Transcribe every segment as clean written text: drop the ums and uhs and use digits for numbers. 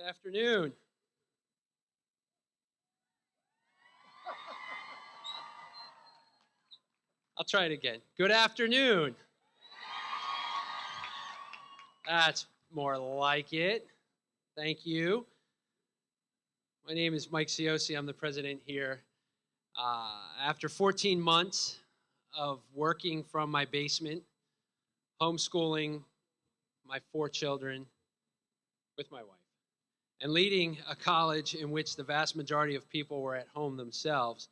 Afternoon. I'll try it again. Good afternoon. That's more like it. Thank you. My name is Mike Ciosi. I'm the president here. After 14 months of working from my basement, homeschooling my 4 children with my wife, and leading a college in which the vast majority of people were at home themselves,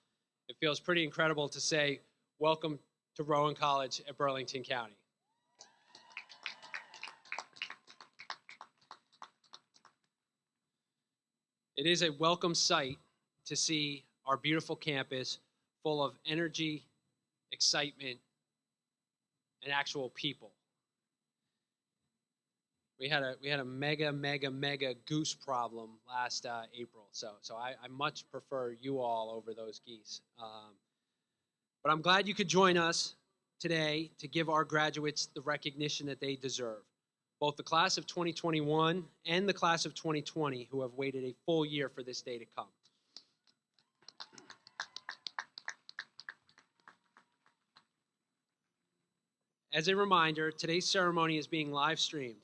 it feels pretty incredible to say, welcome to Rowan College at Burlington County. It is a welcome sight to see our beautiful campus full of energy, excitement, and actual people. We had a mega goose problem last April, so I much prefer you all over those geese. But I'm glad you could join us today to give our graduates the recognition that they deserve. Both the class of 2021 and the class of 2020 who have waited a full year for this day to come. As a reminder, today's ceremony is being live streamed.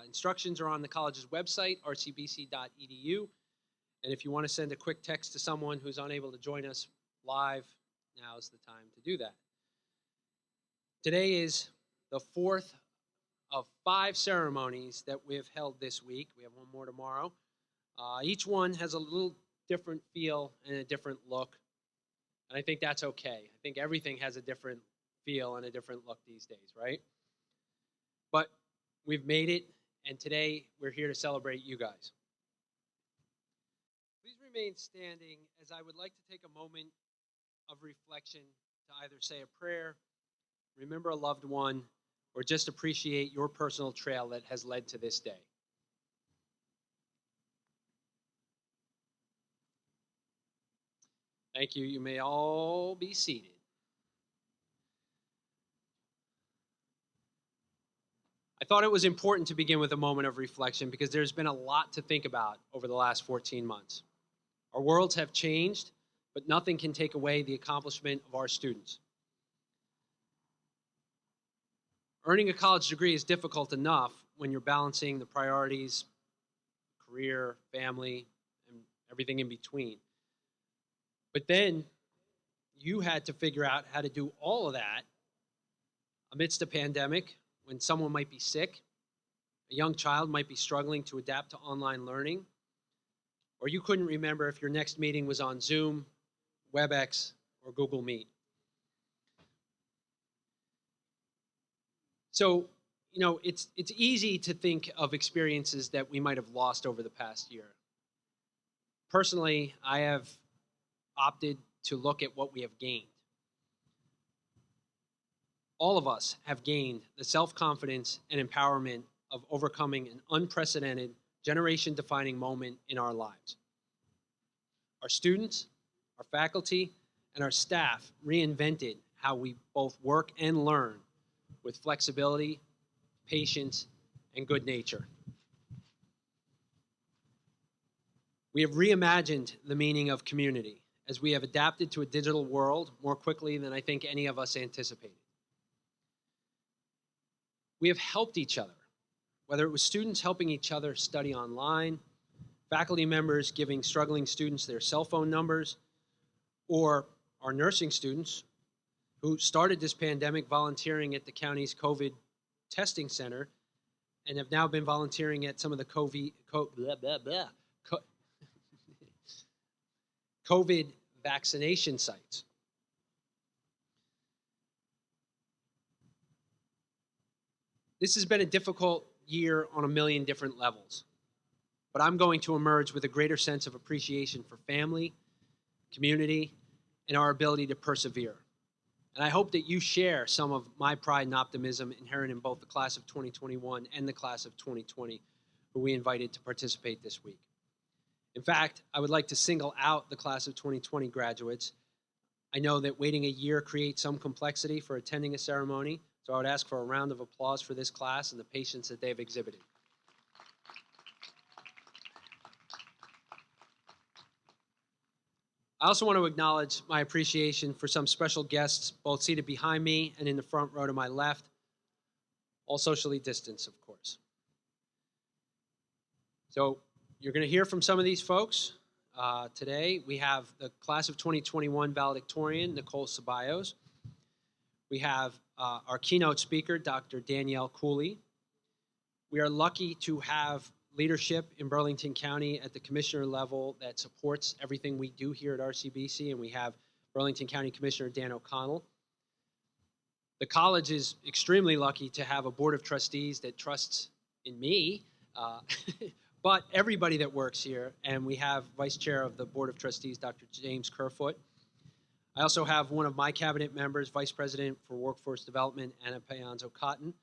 Instructions are on the college's website, rcbc.edu. And if you want to send a quick text to someone who's unable to join us live, now is the time to do that. Today is the 4th of 5 ceremonies that we have held this week. We have one more tomorrow. Each one has a little different feel and a different look. And I think that's okay. I think everything has a different feel and a different look these days, right? But we've made it, and today we're here to celebrate you guys. Please remain standing as I would like to take a moment of reflection to either say a prayer, remember a loved one, or just appreciate your personal trail that has led to this day. Thank you. You may all be seated. I thought it was important to begin with a moment of reflection because there's been a lot to think about over the last 14 months. Our worlds have changed, but nothing can take away the accomplishment of our students. Earning a college degree is difficult enough when you're balancing the priorities, career, family, and everything in between. But then you had to figure out how to do all of that amidst a pandemic when someone might be sick, a young child might be struggling to adapt to online learning, or you couldn't remember if your next meeting was on Zoom, WebEx, or Google Meet. So, it's easy to think of experiences that we might have lost over the past year. Personally, I have opted to look at what we have gained. All of us have gained the self-confidence and empowerment of overcoming an unprecedented, generation-defining moment in our lives. Our students, our faculty, and our staff reinvented how we both work and learn with flexibility, patience, and good nature. We have reimagined the meaning of community as we have adapted to a digital world more quickly than I think any of us anticipated. We have helped each other, whether it was students helping each other study online, faculty members giving struggling students their cell phone numbers, or our nursing students who started this pandemic volunteering at the county's COVID testing center and have now been volunteering at some of the COVID vaccination sites. This has been a difficult year on a million different levels, but I'm going to emerge with a greater sense of appreciation for family, community, and our ability to persevere. And I hope that you share some of my pride and optimism inherent in both the class of 2021 and the class of 2020, who we invited to participate this week. In fact, I would like to single out the class of 2020 graduates. I know that waiting a year creates some complexity for attending a ceremony, so I would ask for a round of applause for this class and the patience that they've exhibited. I also want to acknowledge my appreciation for some special guests, both seated behind me and in the front row to my left, all socially distanced, of course. So you're going to hear from some of these folks. Today, we have the class of 2021 valedictorian, Nicole Ceballos. We have our keynote speaker, Dr. Danielle Cooley. We are lucky to have leadership in Burlington County at the commissioner level that supports everything we do here at RCBC, and we have Burlington County Commissioner Dan O'Connell. The college is extremely lucky to have a board of trustees that trusts in me, but everybody that works here, and we have Vice Chair of the Board of Trustees, Dr. James Kerfoot. I also have one of my cabinet members, Vice President for Workforce Development, Anna Payanzo-Cotton.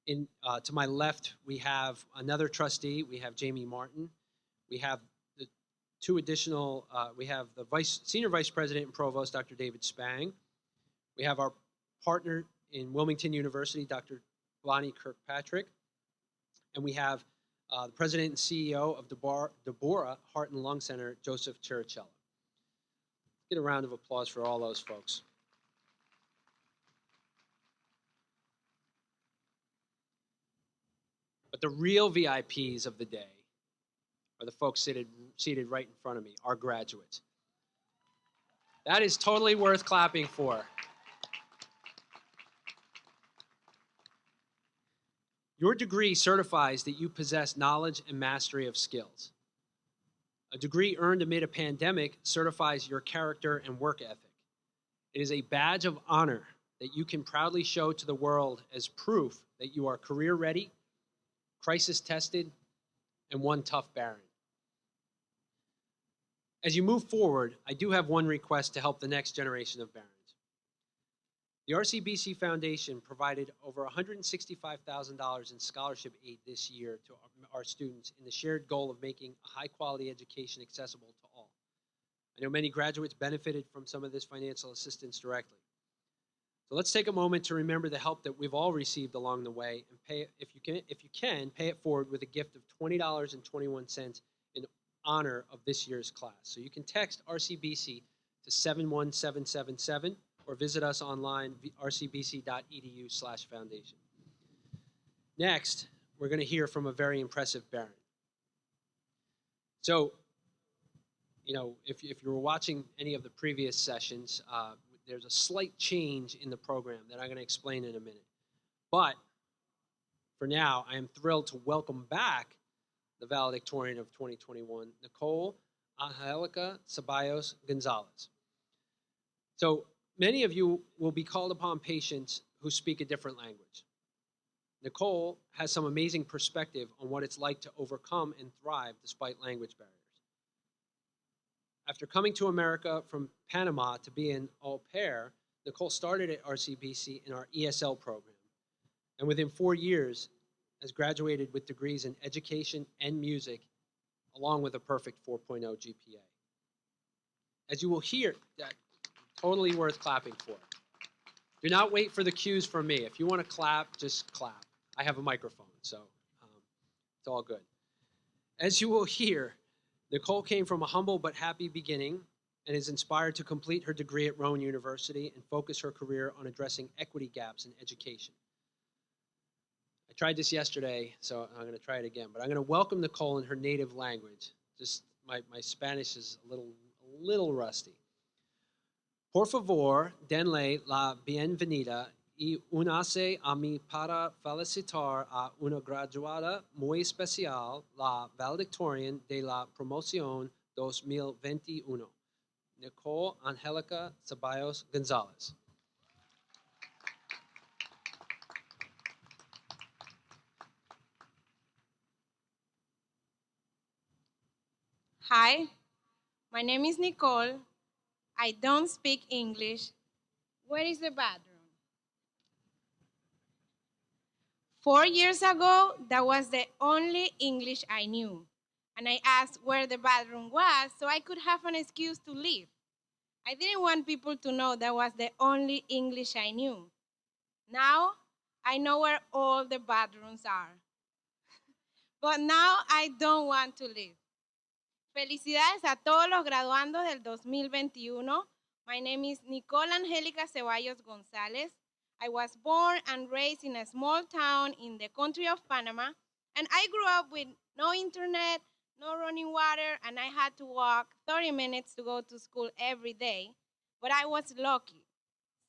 To my left, we have another trustee. We have Jamie Martin. We have the two additional, we have the Senior Vice President and Provost, Dr. David Spang. We have our partner in Wilmington University, Dr. Bonnie Kirkpatrick. And we have the President and CEO of Deborah Heart and Lung Center, Joseph Chiricello. Get a round of applause for all those folks. But the real VIPs of the day are the folks seated right in front of me, our graduates. That is totally worth clapping for. Your degree certifies that you possess knowledge and mastery of skills. A degree earned amid a pandemic certifies your character and work ethic. It is a badge of honor that you can proudly show to the world as proof that you are career ready, crisis tested, and one tough Baron. As you move forward, I do have one request to help the next generation of Barons. The RCBC Foundation provided over $165,000 in scholarship aid this year to our students in the shared goal of making a high-quality education accessible to all. I know many graduates benefited from some of this financial assistance directly. So let's take a moment to remember the help that we've all received along the way and pay, if you can, pay it forward with a gift of $20.21 in honor of this year's class. So you can text RCBC to 71777 or visit us online, rcbc.edu/foundation. Next, we're going to hear from a very impressive Baron. So, you know, if you were watching any of the previous sessions, there's a slight change in the program that I'm going to explain in a minute. But for now, I am thrilled to welcome back the valedictorian of 2021, Nicole Angelica Ceballos Gonzalez. So many of you will be called upon patients who speak a different language. Nicole has some amazing perspective on what it's like to overcome and thrive despite language barriers. After coming to America from Panama to be an au pair, Nicole started at RCBC in our ESL program, and within 4 years has graduated with degrees in education and music, along with a perfect 4.0 GPA. As you will hear, totally worth clapping for. Do not wait for the cues from me. If you want to clap, just clap. I have a microphone, so it's all good. As you will hear, Nicole came from a humble but happy beginning and is inspired to complete her degree at Rowan University and focus her career on addressing equity gaps in education. I tried this yesterday, so I'm going to try it again, but I'm going to welcome Nicole in her native language. Just my Spanish is a little rusty. Por favor, denle la bienvenida y únase a mí para felicitar a una graduada muy especial, la valedictorian de la promoción 2021, Nicole Angelica Ceballos Gonzalez. Hi, my name is Nicole. I don't speak English. Where is the bathroom? 4 years ago, that was the only English I knew. And I asked where the bathroom was so I could have an excuse to leave. I didn't want people to know that was the only English I knew. Now, I know where all the bathrooms are. But now I don't want to leave. Felicidades a todos los graduandos del 2021. My name is Nicole Angelica Ceballos Gonzalez. I was born and raised in a small town in the country of Panama, and I grew up with no internet, no running water, and I had to walk 30 minutes to go to school every day. But I was lucky.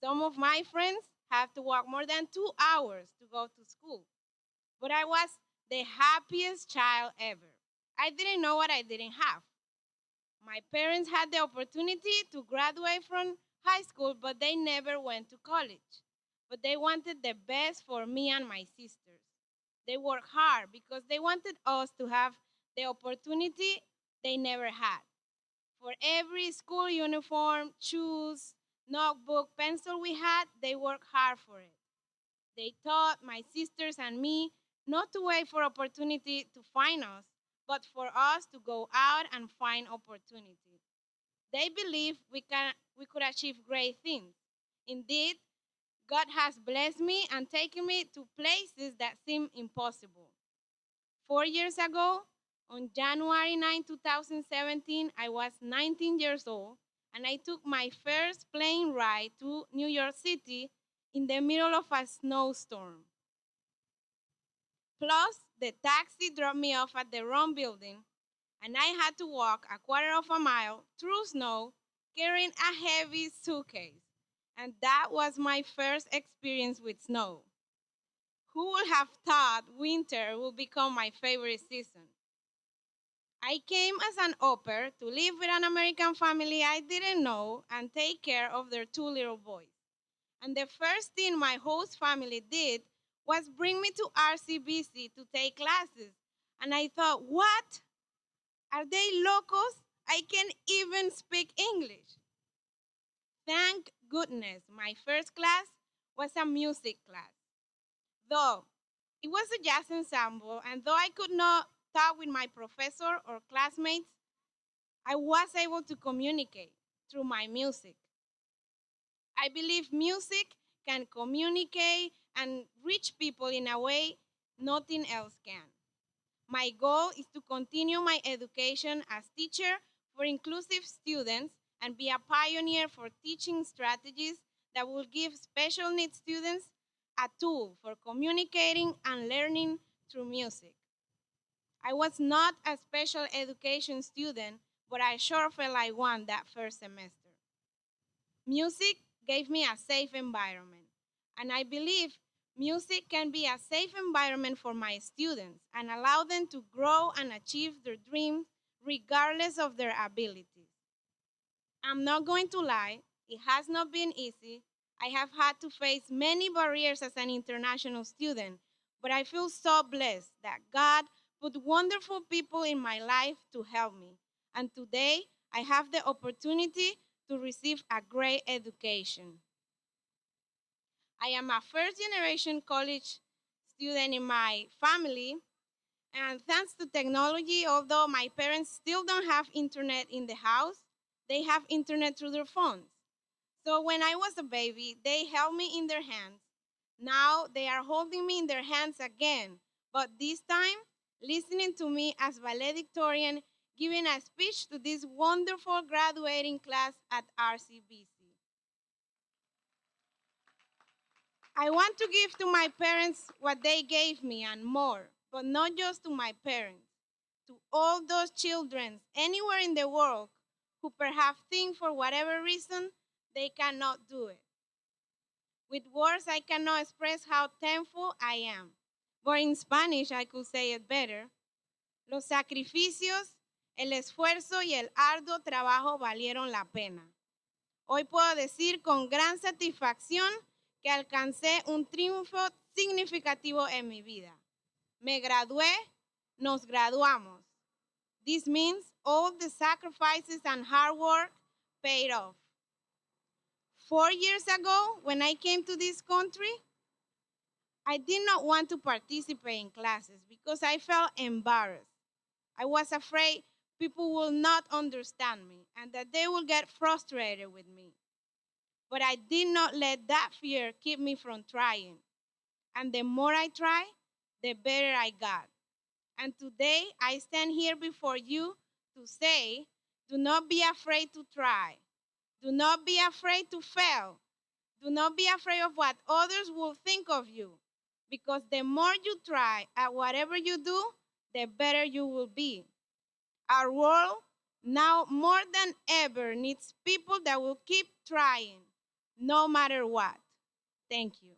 Some of my friends have to walk more than 2 hours to go to school. But I was the happiest child ever. I didn't know what I didn't have. My parents had the opportunity to graduate from high school, but they never went to college. But they wanted the best for me and my sisters. They worked hard because they wanted us to have the opportunity they never had. For every school uniform, shoes, notebook, pencil we had, they worked hard for it. They taught my sisters and me not to wait for opportunity to find us, but for us to go out and find opportunity. They believe we could achieve great things. Indeed, God has blessed me and taken me to places that seem impossible. 4 years ago, on January 9, 2017, I was 19 years old, and I took my first plane ride to New York City in the middle of a snowstorm. Plus, the taxi dropped me off at the wrong building, and I had to walk a quarter of a mile through snow carrying a heavy suitcase. And that was my first experience with snow. Who would have thought winter would become my favorite season? I came as an au pair to live with an American family I didn't know and take care of their 2 little boys. And the first thing my host family did was bring me to RCBC to take classes. And I thought, what? Are they locos? I can't even speak English. Thank goodness my first class was a music class. Though it was a jazz ensemble, and though I could not talk with my professor or classmates, I was able to communicate through my music. I believe music can communicate and reach people in a way nothing else can. My goal is to continue my education as teacher for inclusive students and be a pioneer for teaching strategies that will give special needs students a tool for communicating and learning through music. I was not a special education student, but I sure felt like one that first semester. Music gave me a safe environment, and I believe music can be a safe environment for my students and allow them to grow and achieve their dreams regardless of their abilities. I'm not going to lie, it has not been easy. I have had to face many barriers as an international student, but I feel so blessed that God put wonderful people in my life to help me. And today, I have the opportunity to receive a great education. I am a first generation college student in my family, and thanks to technology, although my parents still don't have internet in the house, they have internet through their phones. So when I was a baby, they held me in their hands. Now they are holding me in their hands again, but this time listening to me as valedictorian giving a speech to this wonderful graduating class at RCBC. I want to give to my parents what they gave me and more, but not just to my parents, to all those children anywhere in the world who perhaps think for whatever reason they cannot do it. With words, I cannot express how thankful I am. But in Spanish, I could say it better. Los sacrificios, el esfuerzo y el arduo trabajo valieron la pena. Hoy puedo decir con gran satisfacción que alcancé un triunfo significativo en mi vida. Me gradué, nos graduamos. This means all the sacrifices and hard work paid off. 4 years ago, when I came to this country, I did not want to participate in classes because I felt embarrassed. I was afraid people will not understand me and that they will get frustrated with me. But I did not let that fear keep me from trying. And the more I tried, the better I got. And today I stand here before you to say, do not be afraid to try. Do not be afraid to fail. Do not be afraid of what others will think of you. Because the more you try at whatever you do, the better you will be. Our world now more than ever needs people that will keep trying, no matter what. Thank you.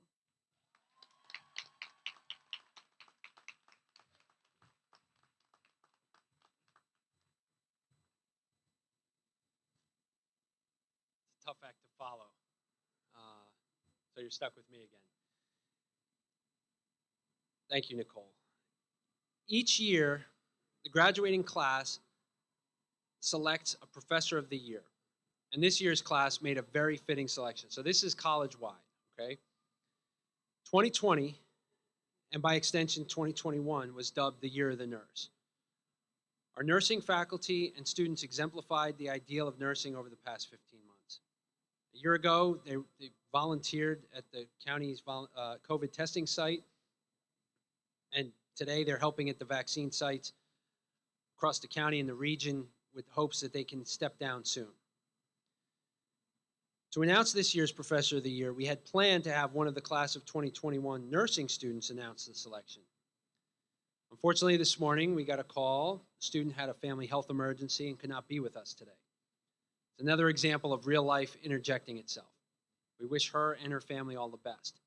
It's a tough act to follow. So you're stuck with me again. Thank you, Nicole. Each year, the graduating class selects a professor of the year. And this year's class made a very fitting selection. So this is college-wide, okay? 2020, and by extension 2021, was dubbed the Year of the Nurse. Our nursing faculty and students exemplified the ideal of nursing over the past 15 months. A year ago, they volunteered at the county's COVID testing site, and today they're helping at the vaccine sites across the county and the region with hopes that they can step down soon. To announce this year's Professor of the Year, we had planned to have one of the class of 2021 nursing students announce the selection. Unfortunately, this morning we got a call. The student had a family health emergency and could not be with us today. It's another example of real life interjecting itself. We wish her and her family all the best.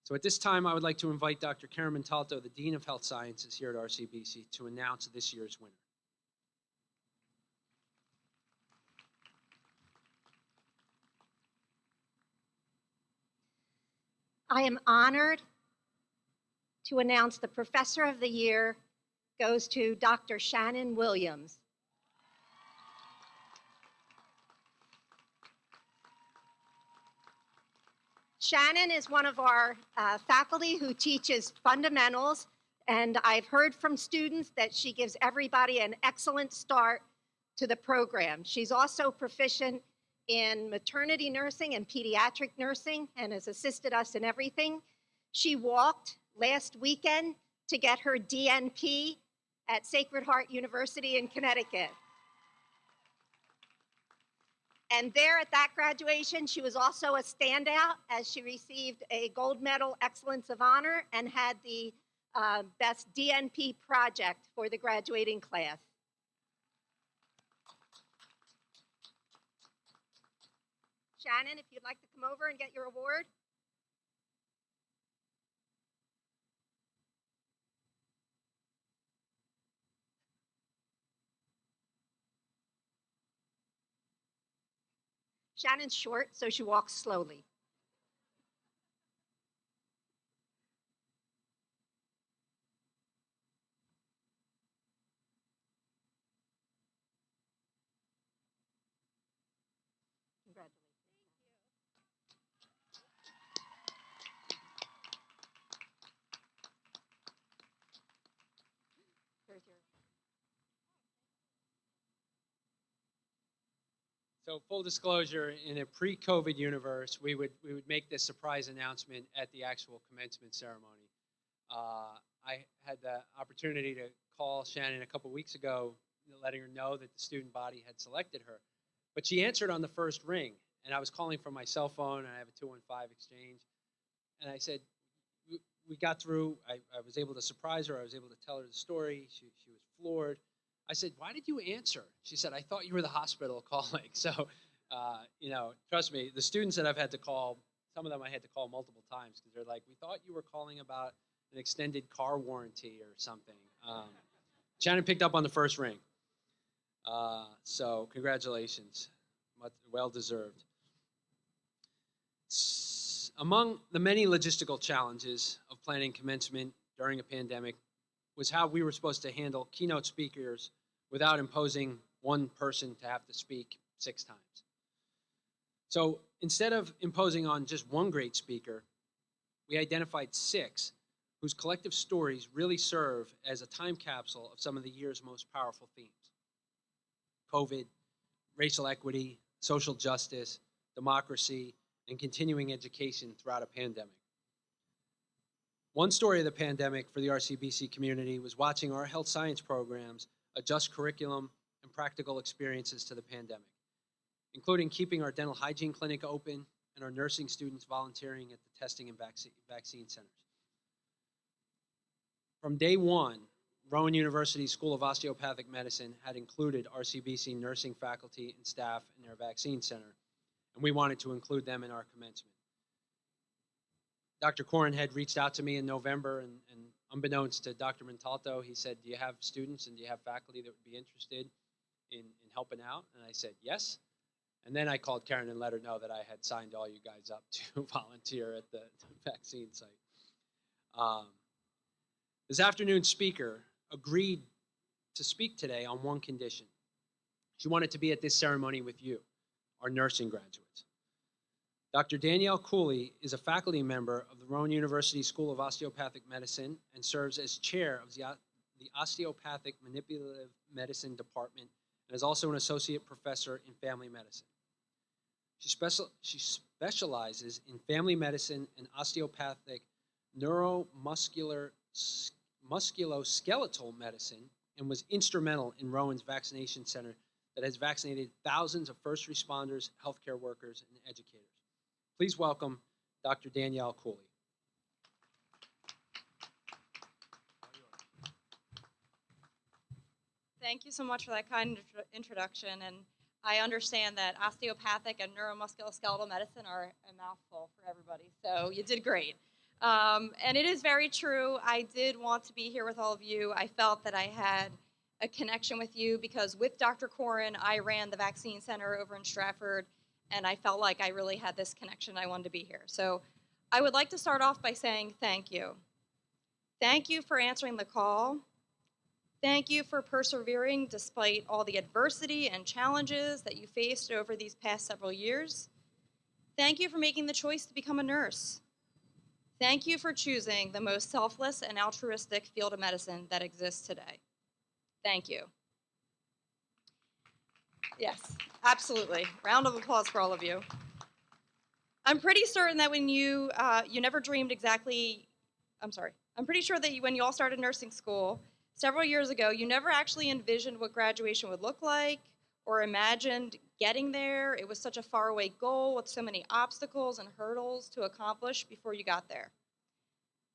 So at this time, I would like to invite Dr. Karen Montalto, the Dean of Health Sciences here at RCBC, to announce this year's winner. I am honored to announce the Professor of the Year goes to Dr. Shannon Williams. Shannon is one of our faculty who teaches fundamentals, and I've heard from students that she gives everybody an excellent start to the program. She's also proficient in maternity nursing and pediatric nursing and has assisted us in everything. She walked last weekend to get her DNP at Sacred Heart University in Connecticut. And there at that graduation, she was also a standout as she received a gold medal Excellence of Honor and had the best DNP project for the graduating class. Shannon, if you'd like to come over and get your award. Shannon's short, so she walks slowly. Congratulations. Here's your... So full disclosure, in a pre-COVID universe, we would make this surprise announcement at the actual commencement ceremony. I had the opportunity to call Shannon a couple weeks ago, letting her know that the student body had selected her. But she answered on the first ring, and I was calling from my cell phone, and I have a 215 exchange. And I said, we got through. I was able to surprise her. I was able to tell her the story. She was floored. I said, why did you answer? She said, I thought you were the hospital calling. So, trust me, the students that I've had to call, some of them I had to call multiple times because they're like, we thought you were calling about an extended car warranty or something. Shannon picked up on the first ring. So congratulations, well deserved. Among the many logistical challenges of planning commencement during a pandemic was how we were supposed to handle keynote speakers without imposing one person to have to speak 6 times. So instead of imposing on just one great speaker, we identified 6 whose collective stories really serve as a time capsule of some of the year's most powerful themes: COVID, racial equity, social justice, democracy, and continuing education throughout a pandemic. One story of the pandemic for the RCBC community was watching our health science programs adjust curriculum and practical experiences to the pandemic, including keeping our dental hygiene clinic open and our nursing students volunteering at the testing and vaccine centers. From day one, Rowan University School of Osteopathic Medicine had included RCBC nursing faculty and staff in their vaccine center, and we wanted to include them in our commencement. Dr. Corin had reached out to me in November, and unbeknownst to Dr. Montalto, he said, do you have students and do you have faculty that would be interested in helping out? And I said, yes. And then I called Karen and let her know that I had signed all you guys up to volunteer at the vaccine site. This afternoon's speaker agreed to speak today on one condition. She wanted to be at this ceremony with you, our nursing graduates. Dr. Danielle Cooley is a faculty member of the Rowan University School of Osteopathic Medicine and serves as chair of the Osteopathic Manipulative Medicine Department and is also an associate professor in family medicine. She specializes in family medicine and osteopathic musculoskeletal medicine and was instrumental in Rowan's vaccination center that has vaccinated thousands of first responders, healthcare workers, and educators. Please welcome Dr. Danielle Cooley. Thank you so much for that kind introduction. And I understand that osteopathic and neuromusculoskeletal medicine are a mouthful for everybody. So you did great. And it is very true. I did want to be here with all of you. I felt that I had a connection with you because with Dr. Corin, I ran the vaccine center over in Stratford, and I felt like I really had this connection. I wanted to be here. So I would like to start off by saying thank you. Thank you for answering the call. Thank you for persevering despite all the adversity and challenges that you faced over these past several years. Thank you for making the choice to become a nurse. Thank you for choosing the most selfless and altruistic field of medicine that exists today. Thank you. Yes, absolutely. Round of applause for all of you. I'm pretty certain that when you never dreamed exactly, I'm pretty sure that when you all started nursing school several years ago, you never actually envisioned what graduation would look like or imagined getting there. It was such a faraway goal with so many obstacles and hurdles to accomplish before you got there.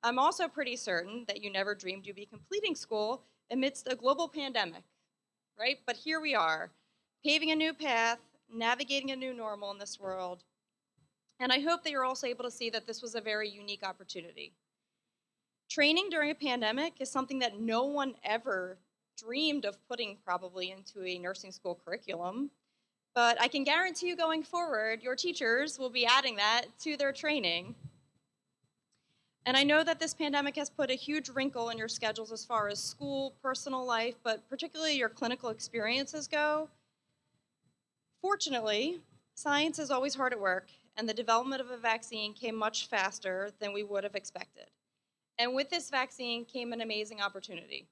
I'm also pretty certain that you never dreamed you'd be completing school amidst a global pandemic, right? But here we are, paving a new path, navigating a new normal in this world. And I hope that you're also able to see that this was a very unique opportunity. Training during a pandemic is something that no one ever dreamed of putting probably into a nursing school curriculum. But I can guarantee you going forward, your teachers will be adding that to their training. And I know that this pandemic has put a huge wrinkle in your schedules as far as school, personal life, but particularly your clinical experiences go. Fortunately, science is always hard at work, and the development of a vaccine came much faster than we would have expected. And with this vaccine came an amazing opportunity.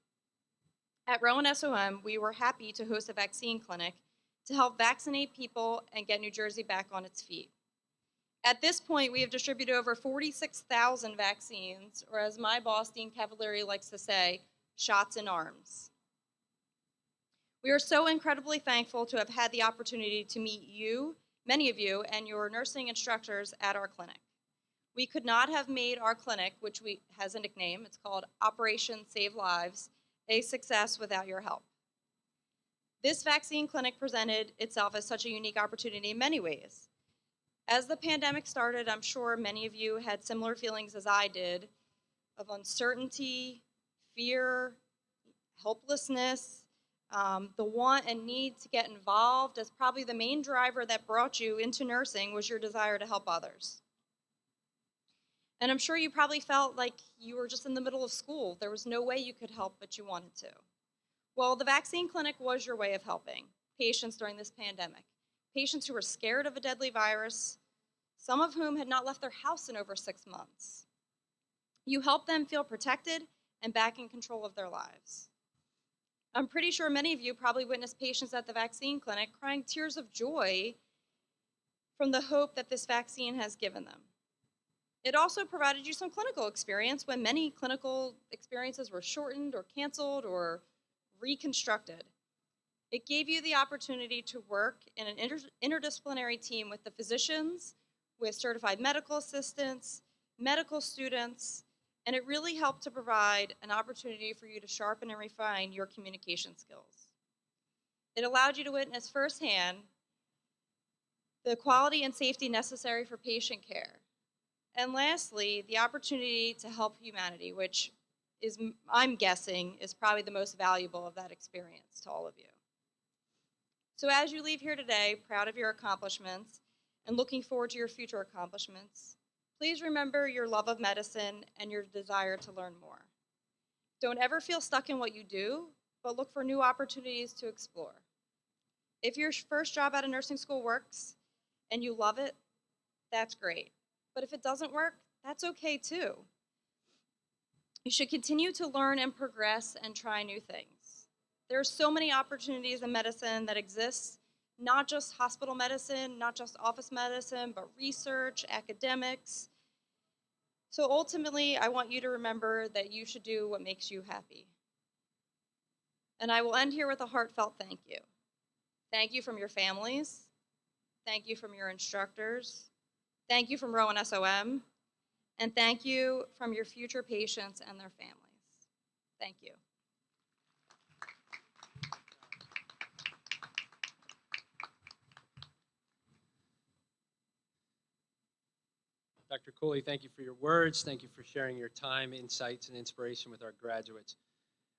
At Rowan SOM, we were happy to host a vaccine clinic to help vaccinate people and get New Jersey back on its feet. At this point, we have distributed over 46,000 vaccines, or as my boss, Dean Cavalieri, likes to say, shots in arms. We are so incredibly thankful to have had the opportunity to meet you, many of you, and your nursing instructors at our clinic. We could not have made our clinic, which has a nickname, it's called Operation Save Lives, a success without your help. This vaccine clinic presented itself as such a unique opportunity in many ways. As the pandemic started, I'm sure many of you had similar feelings as I did of uncertainty, fear, helplessness, the want and need to get involved as probably the main driver that brought you into nursing was your desire to help others. And I'm sure you probably felt like you were just in the middle of school. There was no way you could help, but you wanted to. Well, the vaccine clinic was your way of helping patients during this pandemic. Patients who were scared of a deadly virus, some of whom had not left their house in over 6 months. You helped them feel protected and back in control of their lives. I'm pretty sure many of you probably witnessed patients at the vaccine clinic crying tears of joy from the hope that this vaccine has given them. It also provided you some clinical experience when many clinical experiences were shortened or canceled or reconstructed. It gave you the opportunity to work in an interdisciplinary team with the physicians, with certified medical assistants, medical students, and it really helped to provide an opportunity for you to sharpen and refine your communication skills. It allowed you to witness firsthand the quality and safety necessary for patient care. And lastly, the opportunity to help humanity, which is, I'm guessing, is probably the most valuable of that experience to all of you. So as you leave here today, proud of your accomplishments and looking forward to your future accomplishments, please remember your love of medicine and your desire to learn more. Don't ever feel stuck in what you do, but look for new opportunities to explore. If your first job out of nursing school works and you love it, that's great. But if it doesn't work, that's okay too. You should continue to learn and progress and try new things. There are so many opportunities in medicine that exist, not just hospital medicine, not just office medicine, but research, academics. So ultimately, I want you to remember that you should do what makes you happy. And I will end here with a heartfelt thank you. Thank you from your families. Thank you from your instructors. Thank you from Rowan SOM. And thank you from your future patients and their families. Thank you. Dr. Cooley, thank you for your words. Thank you for sharing your time, insights, and inspiration with our graduates.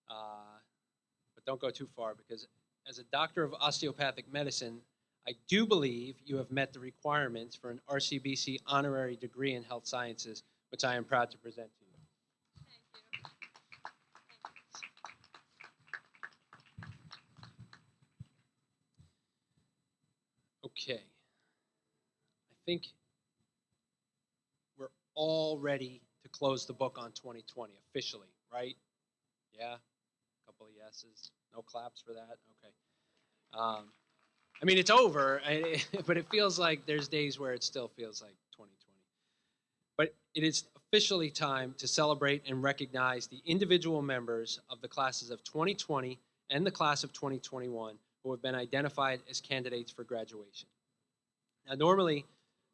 But don't go too far, because as a doctor of osteopathic medicine, I do believe you have met the requirements for an RCBC honorary degree in health sciences, which I am proud to present to you. Okay. I think we're all ready to close the book on 2020 officially, right? Yeah? A couple of yeses. No claps for that? Okay. I mean, it's over, but it feels like there's days where it still feels like 2020. But it is officially time to celebrate and recognize the individual members of the classes of 2020 and the class of 2021 who have been identified as candidates for graduation. Now, normally,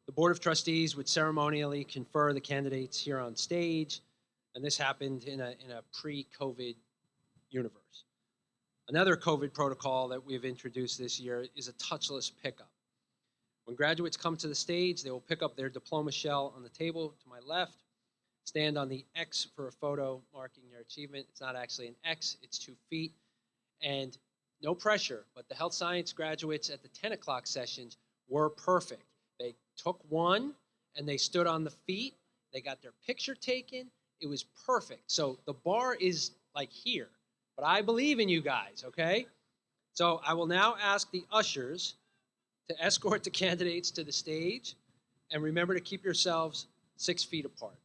the Board of Trustees would ceremonially confer the candidates here on stage, and this happened in a pre-COVID universe. Another COVID protocol that we've introduced this year is a touchless pickup. When graduates come to the stage, they will pick up their diploma shell on the table to my left, stand on the X for a photo marking their achievement. It's not actually an X, it's 2 feet. And no pressure, but the health science graduates at the 10 o'clock sessions were perfect. They took one and they stood on the feet. They got their picture taken. It was perfect. So the bar is like here. But I believe in you guys, okay? So I will now ask the ushers to escort the candidates to the stage, and remember to keep yourselves 6 feet apart.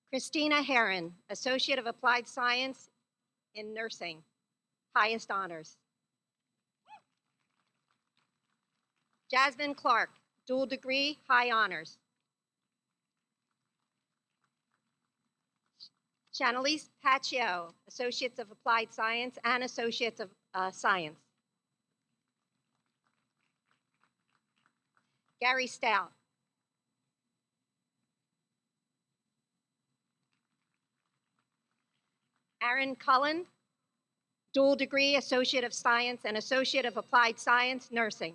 Christina Heron, Associate of Applied Science in Nursing, highest honors. Jasmine Clark, dual degree, high honors. Chanelise Paccio, Associates of Applied Science and Associates of Science. Gary Stout. Aaron Cullen, dual degree, Associate of Science and Associate of Applied Science, Nursing.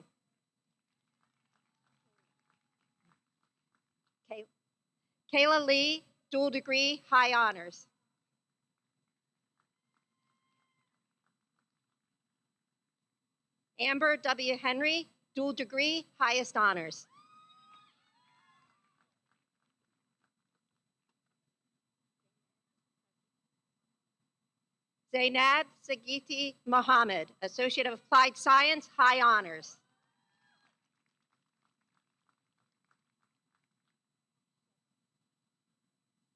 Kayla Lee, dual degree, high honors. Amber W. Henry, dual degree, highest honors. Zainab Sagiti Mohammed, Associate of Applied Science, high honors.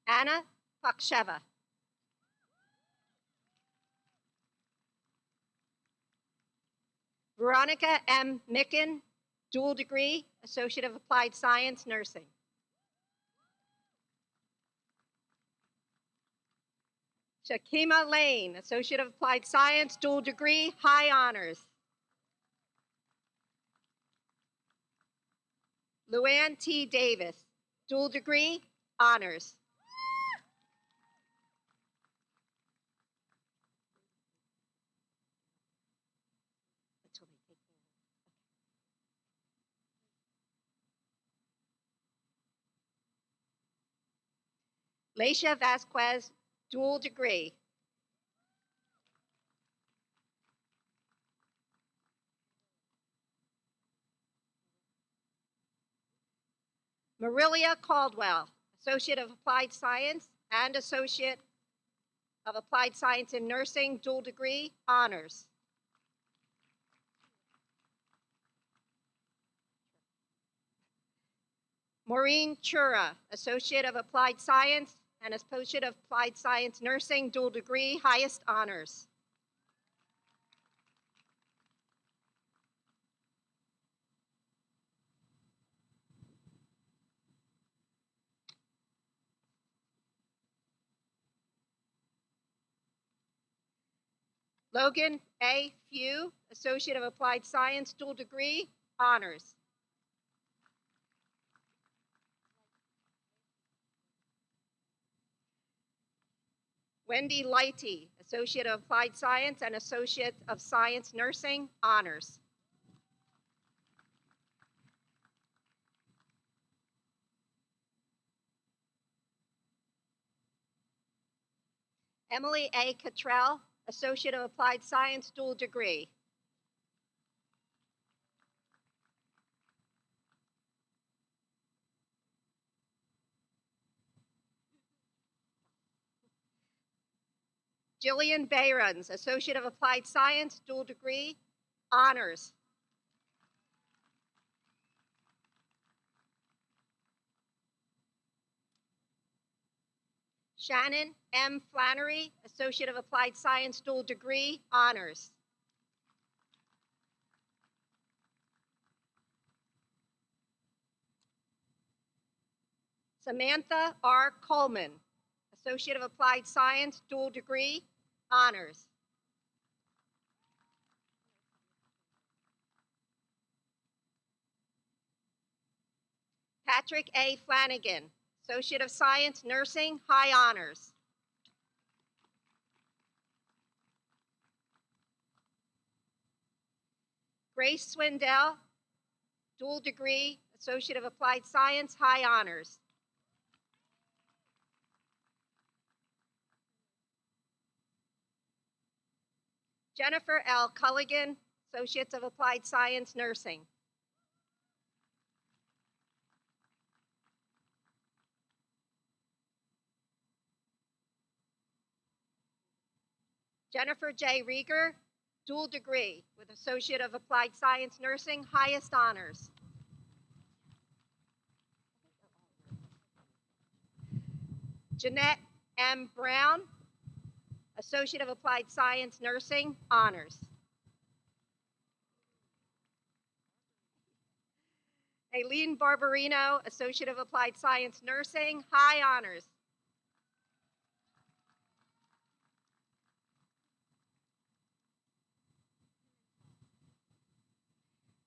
Anna Paksheva. Veronica M. Micken, dual degree, Associate of Applied Science, Nursing. Shakima Lane, Associate of Applied Science, dual degree, high honors. Luann T. Davis, dual degree, honors. Leisha Vasquez, dual degree. Marilia Caldwell, Associate of Applied Science and Associate of Applied Science in Nursing, dual degree, honors. Maureen Chura, Associate of Applied Science and Associate of Applied Science Nursing, dual degree, highest honors. Logan A. Few, Associate of Applied Science, dual degree, honors. Wendy Lighty, Associate of Applied Science and Associate of Science Nursing, Honors. Emily A. Cottrell, Associate of Applied Science, dual degree. Jillian Behrens, Associate of Applied Science, dual degree, honors. Shannon M. Flannery, Associate of Applied Science, dual degree, honors. Samantha R. Coleman, Associate of Applied Science, dual degree, honors. Patrick A. Flanagan, Associate of Science, Nursing, high honors. Grace Swindell, dual degree, Associate of Applied Science, high honors. Jennifer L. Culligan, Associates of Applied Science, Nursing. Jennifer J. Rieger, dual degree with Associate of Applied Science, Nursing, highest honors. Jeanette M. Brown, Associate of Applied Science, Nursing, honors. Aileen Barbarino, Associate of Applied Science, Nursing, high honors.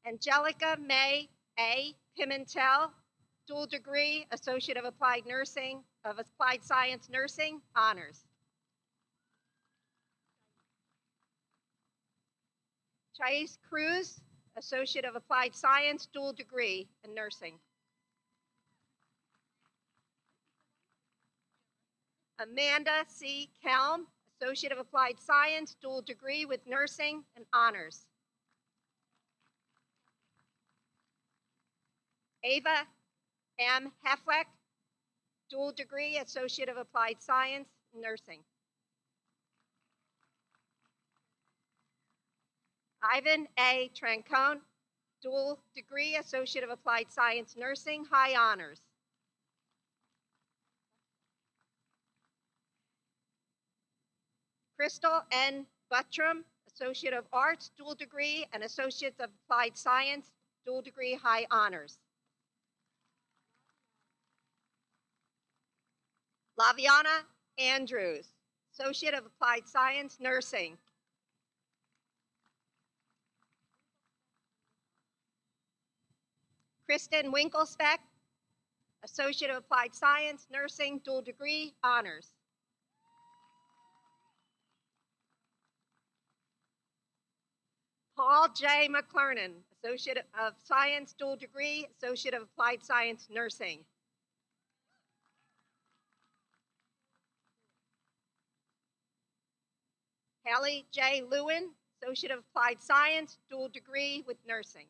Angelica May A. Pimentel, dual degree, Associate of Applied Nursing, of Applied Science Nursing, honors. Chais Cruz, Associate of Applied Science, dual degree in nursing. Amanda C. Kelm, Associate of Applied Science, dual degree with nursing and honors. Ava M. Hefleck, dual degree, Associate of Applied Science, nursing. Ivan A. Trancone, dual degree, Associate of Applied Science, nursing, high honors. Crystal N. Buttram, Associate of Arts, dual degree, and Associate of Applied Science, dual degree, high honors. Laviana Andrews, Associate of Applied Science, Nursing. Kristen Winkelspeck, Associate of Applied Science, Nursing, dual degree, honors. Paul J. McClernand, Associate of Science, dual degree, Associate of Applied Science, Nursing. Hallie J. Lewin, Associate of Applied Science, dual degree with nursing.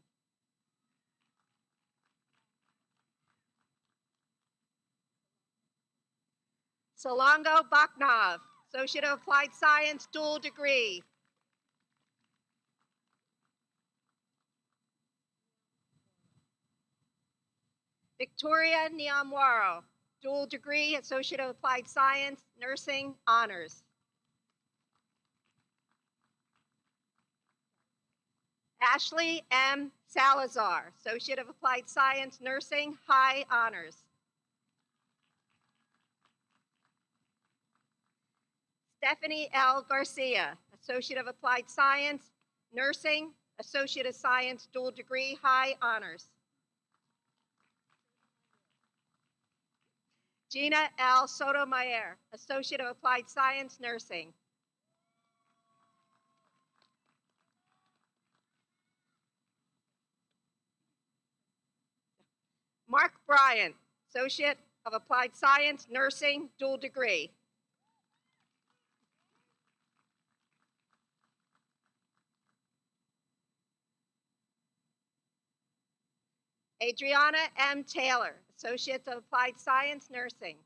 Salongo Baknov, Associate of Applied Science, dual degree. Victoria Niamwaro, dual degree, Associate of Applied Science, Nursing, honors. Ashley M. Salazar, Associate of Applied Science, Nursing, high honors. Stephanie L. Garcia, Associate of Applied Science, Nursing, Associate of Science, dual degree, high honors. Gina L. Sotomayor, Associate of Applied Science, Nursing. Mark Bryant, Associate of Applied Science, Nursing, dual degree. Adriana M. Taylor, Associate of Applied Science, Nursing.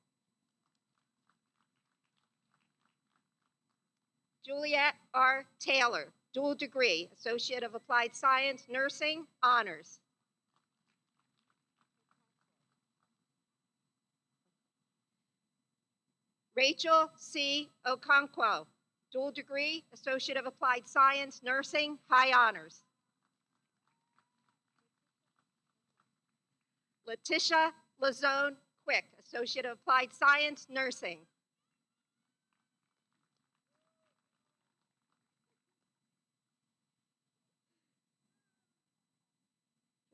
Juliet R. Taylor, dual degree, Associate of Applied Science, Nursing, honors. Rachel C. Okonkwo, dual degree, Associate of Applied Science, Nursing, high honors. Letitia Lazone Quick, Associate of Applied Science, Nursing.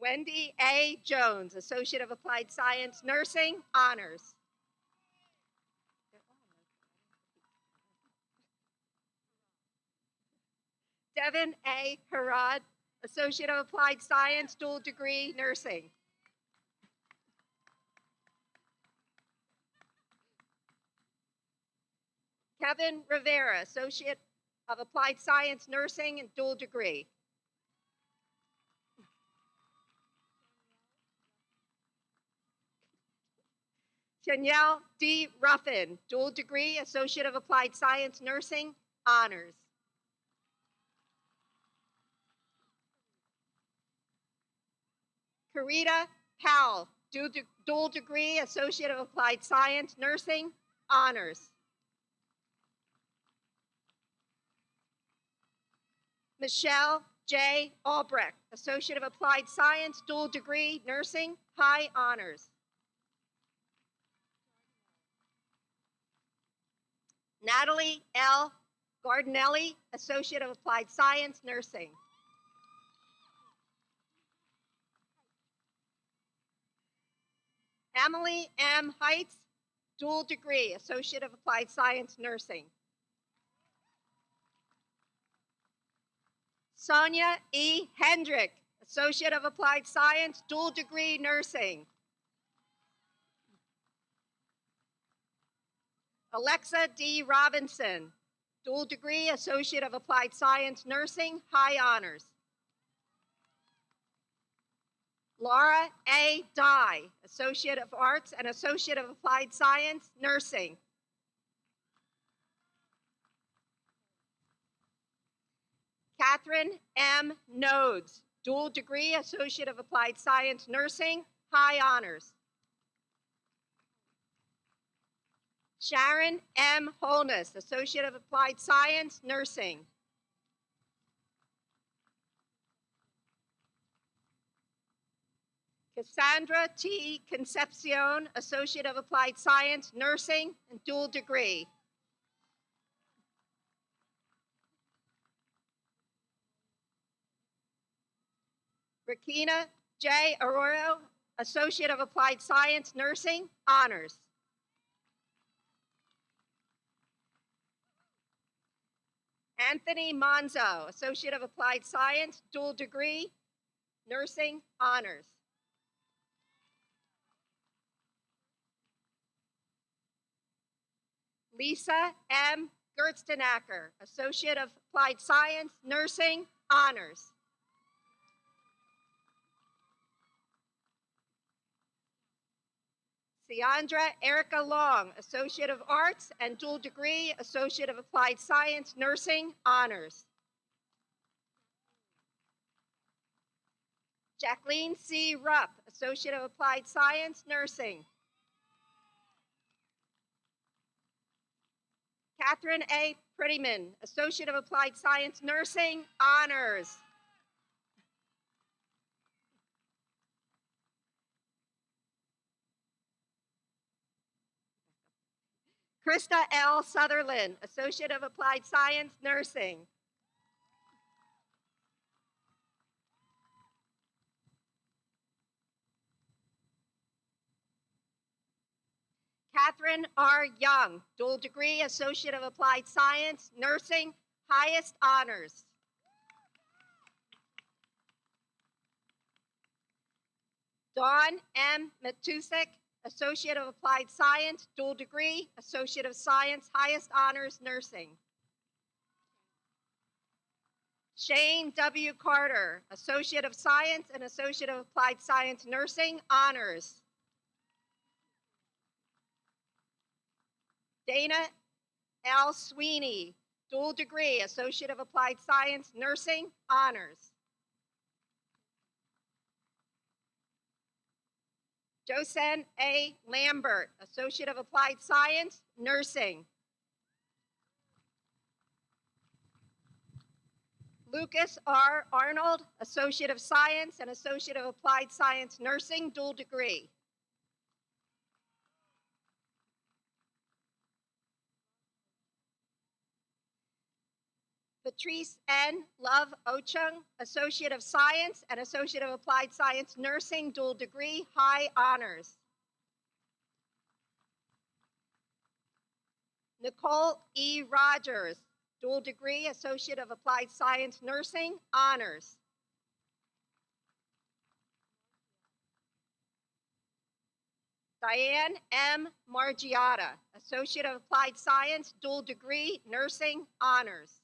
Wendy A. Jones, Associate of Applied Science, Nursing, honors. Devin A. Harad, Associate of Applied Science, dual degree, Nursing. Kevin Rivera, Associate of Applied Science, Nursing, and dual degree. Danielle D. Ruffin, dual degree, Associate of Applied Science, Nursing, honors. Karita Powell, dual degree, Associate of Applied Science, Nursing, honors. Michelle J. Albrecht, Associate of Applied Science, dual degree, Nursing, high honors. Natalie L. Gardinelli, Associate of Applied Science, Nursing. Emily M. Heitz, dual degree, Associate of Applied Science, Nursing. Sonia E. Hendrick, Associate of Applied Science, dual degree, Nursing. Alexa D. Robinson, dual degree, Associate of Applied Science, Nursing, high honors. Laura A. Dye, Associate of Arts and Associate of Applied Science, Nursing. Catherine M. Nodes, dual degree, Associate of Applied Science, Nursing, high honors. Sharon M. Holness, Associate of Applied Science, Nursing. Cassandra T. Concepcion, Associate of Applied Science, Nursing, and dual degree. Rakina J. Arroyo, Associate of Applied Science, Nursing, honors. Anthony Monzo, Associate of Applied Science, dual degree, Nursing, honors. Lisa M. Gerstenacker, Associate of Applied Science, Nursing, honors. Ciandra Erica Long, Associate of Arts and dual degree, Associate of Applied Science, Nursing, honors. Jacqueline C. Rupp, Associate of Applied Science, Nursing. Catherine A. Prettyman, Associate of Applied Science, Nursing, honors. Krista L. Sutherland, Associate of Applied Science, Nursing. Catherine R. Young, dual degree, Associate of Applied Science, Nursing, highest honors. Dawn M. Matusik, Associate of Applied Science, dual degree, Associate of Science, highest honors, Nursing. Shane W. Carter, Associate of Science and Associate of Applied Science, Nursing, honors. Dana L. Sweeney, dual degree, Associate of Applied Science, Nursing, honors. Josen A. Lambert, Associate of Applied Science, Nursing. Lucas R. Arnold, Associate of Science and Associate of Applied Science, Nursing, dual degree. Patrice N. Love Ochung, Associate of Science and Associate of Applied Science, Nursing, dual degree, high honors. Nicole E. Rogers, dual degree, Associate of Applied Science, Nursing, honors. Diane M. Margiotta, Associate of Applied Science, dual degree, Nursing, honors.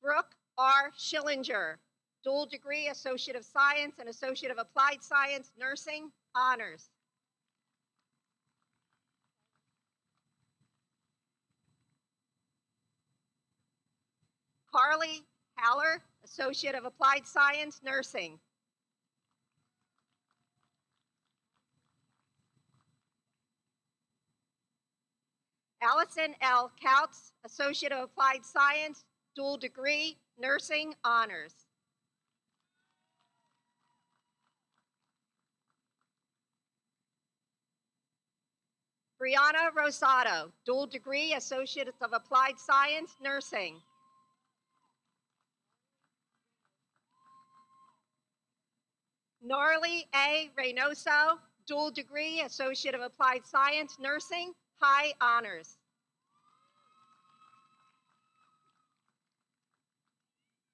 Brooke R. Schillinger, dual degree, Associate of Science and Associate of Applied Science, Nursing, honors. Carly Haller, Associate of Applied Science, Nursing. Allison L. Kautz, Associate of Applied Science, dual degree, Nursing, honors. Brianna Rosado, dual degree, Associate of Applied Science, Nursing. Norley A. Reynoso, dual degree, Associate of Applied Science, Nursing, high honors.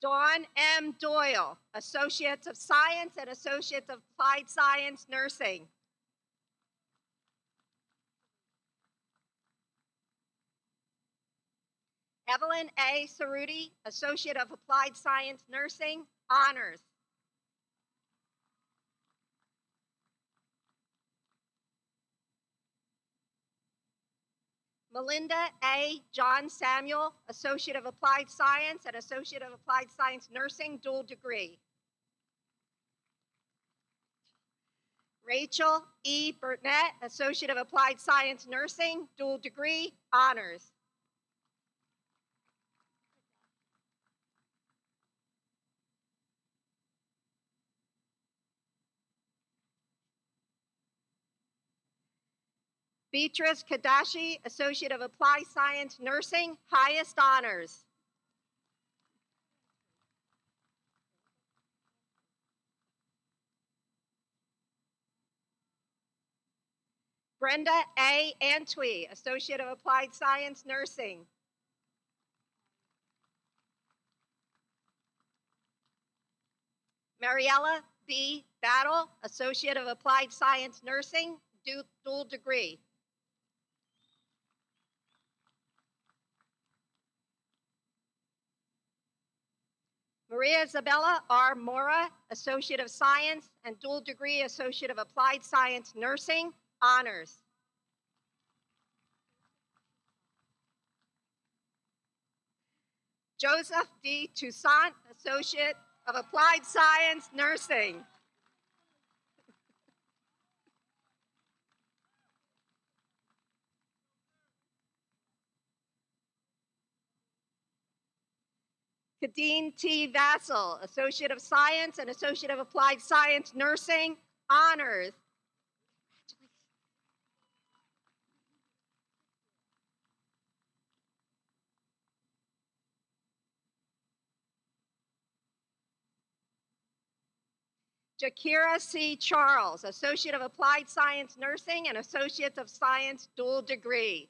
Dawn M. Doyle, Associate of Science and Associate of Applied Science, Nursing. Evelyn A. Cerruti, Associate of Applied Science, Nursing, honors. Melinda A. John Samuel, Associate of Applied Science and Associate of Applied Science, Nursing, dual degree. Rachel E. Burnett, Associate of Applied Science, Nursing, dual degree, honors. Beatrice Kadashi, Associate of Applied Science, Nursing, highest honors. Brenda A. Antwi, Associate of Applied Science, Nursing. Mariella B. Battle, Associate of Applied Science, Nursing, dual degree. Maria Isabella R. Mora, Associate of Science and dual degree, Associate of Applied Science, Nursing, honors. Joseph D. Toussaint, Associate of Applied Science, Nursing. Kadeen T. Vassell, Associate of Science and Associate of Applied Science, Nursing, honors. Jakira C. Charles, Associate of Applied Science Nursing and Associate of Science dual degree.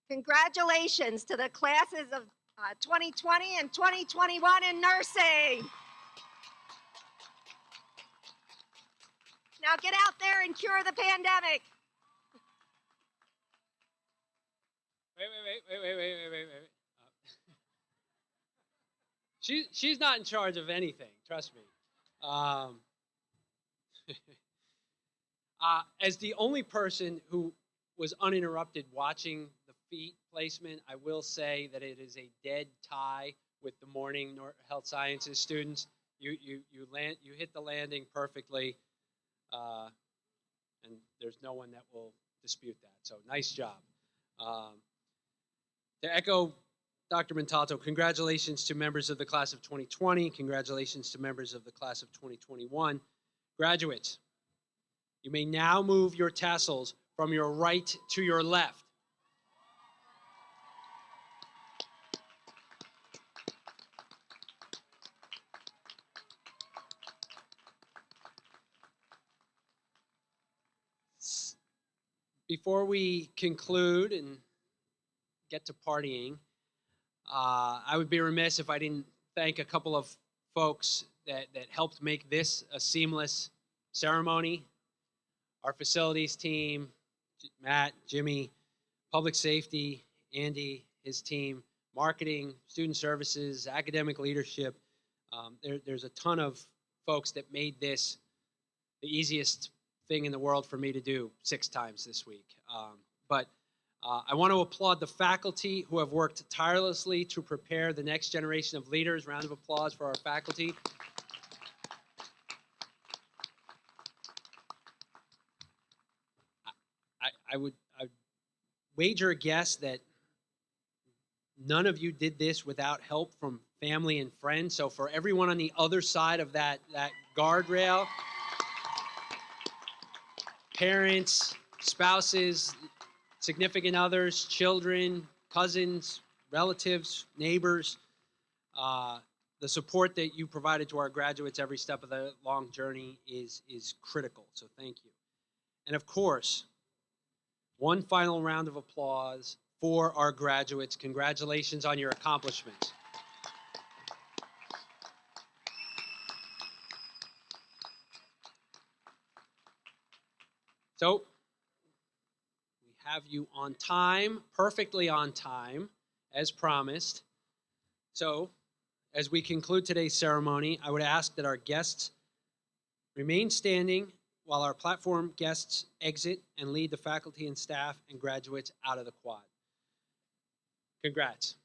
Congratulations to the classes of 2020 and 2021 in nursing. Now get out there and cure the pandemic. Wait. She's not in charge of anything, trust me. As the only person who was uninterrupted watching the feet placement, I will say that it is a dead tie with the morning health sciences students. You hit the landing perfectly, and there's no one that will dispute that. So nice job. To echo Dr. Montalto, congratulations to members of the class of 2020. Congratulations to members of the class of 2021. Graduates, you may now move your tassels from your right to your left. Before we conclude and get to partying, I would be remiss if I didn't thank a couple of folks that helped make this a seamless ceremony. Our facilities team, Matt, Jimmy, public safety, Andy, his team, marketing, student services, academic leadership. There's a ton of folks that made this the easiest thing in the world for me to do 6 times this week. But I want to applaud the faculty who have worked tirelessly to prepare the next generation of leaders. Round of applause for our faculty. I would wager a guess that none of you did this without help from family and friends. So for everyone on the other side of that guardrail, parents, spouses, significant others, children, cousins, relatives, neighbors, the support that you provided to our graduates every step of the long journey is critical. So thank you. And of course, one final round of applause for our graduates. Congratulations on your accomplishments. So, we have you on time, perfectly on time, as promised. So, as we conclude today's ceremony, I would ask that our guests remain standing while our platform guests exit and lead the faculty and staff and graduates out of the quad. Congrats.